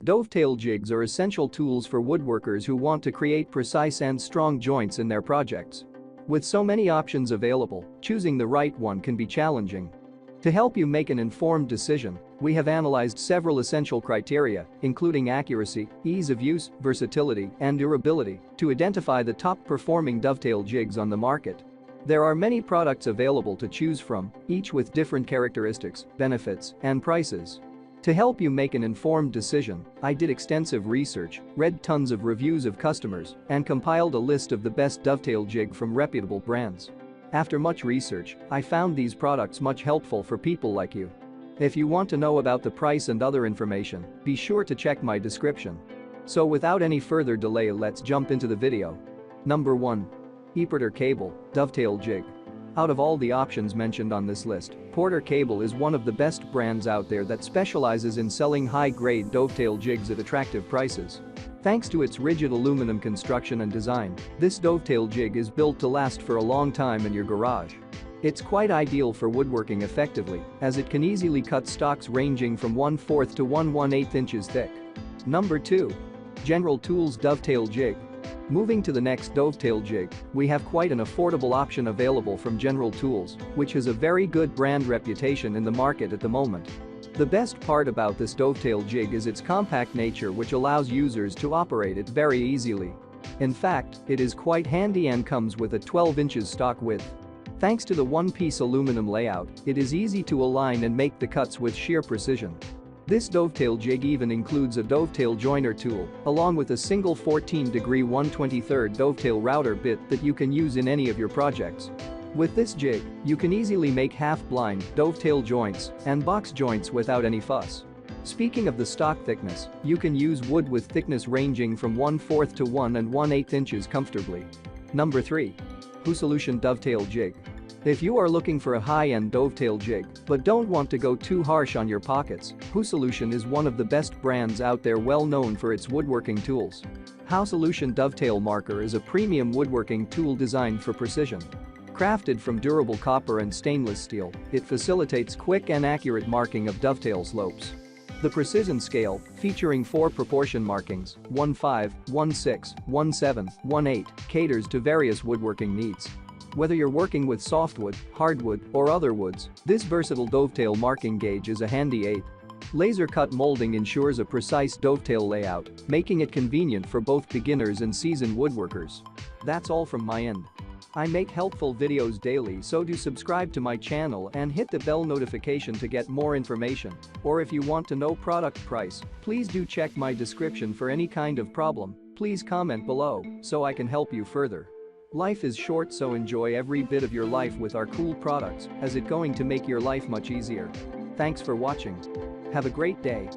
Dovetail jigs are essential tools for woodworkers who want to create precise and strong joints in their projects. With so many options available, choosing the right one can be challenging. To help you make an informed decision, we have analyzed several essential criteria, including accuracy, ease of use, versatility, and durability, to identify the top-performing dovetail jigs on the market. There are many products available to choose from, each with different characteristics, benefits, and prices. To help you make an informed decision, I did extensive research, read tons of reviews of customers, and compiled a list of the best dovetail jig from reputable brands. After much research, I found these products much helpful for people like you. If you want to know about the price and other information, be sure to check my description. So without any further delay, let's jump into the video. Number 1. Heer Cable Dovetail Jig. Out of all the options mentioned on this list, Heer Cable is one of the best brands out there that specializes in selling high-grade dovetail jigs at attractive prices. Thanks to its rigid aluminum construction and design, this dovetail jig is built to last for a long time in your garage. It's quite ideal for woodworking effectively, as it can easily cut stocks ranging from 1/4 to 1/1/8 inches thick. Number 2. General Tools Dovetail Jig. Moving to the next dovetail jig, we have quite an affordable option available from General Tools, which has a very good brand reputation in the market at the moment. The best part about this dovetail jig is its compact nature, which allows users to operate it very easily. In fact, it is quite handy and comes with a 12 inches stock width. Thanks to the one-piece aluminum layout, it is easy to align and make the cuts with sheer precision. This dovetail jig even includes a dovetail joiner tool, along with a single 14° 1/23 dovetail router bit that you can use in any of your projects. With this jig, you can easily make half-blind, dovetail joints, and box joints without any fuss. Speaking of the stock thickness, you can use wood with thickness ranging from 1/4 to 1 1/8 inches comfortably. Number 3. Solution Dovetail Jig. If you are looking for a high-end dovetail jig but don't want to go too harsh on your pockets, Solution is one of the best brands out there, well known for its woodworking tools. Solution Dovetail Marker is a premium woodworking tool designed for precision. Crafted from durable copper and stainless steel, it facilitates quick and accurate marking of dovetail slopes. The precision scale, featuring 4 proportion markings, 1/5, 1/6, 1/7, 1/8, caters to various woodworking needs. Whether you're working with softwood, hardwood, or other woods, this versatile dovetail marking gauge is a handy aid. Laser cut molding ensures a precise dovetail layout, making it convenient for both beginners and seasoned woodworkers. That's all from my end. I make helpful videos daily, so do subscribe to my channel and hit the bell notification to get more information. Or if you want to know product price, please do check my description. For any kind of problem, please comment below so I can help you further. Life is short, so enjoy every bit of your life with our cool products, as it's going to make your life much easier. Thanks for watching. Have a great day.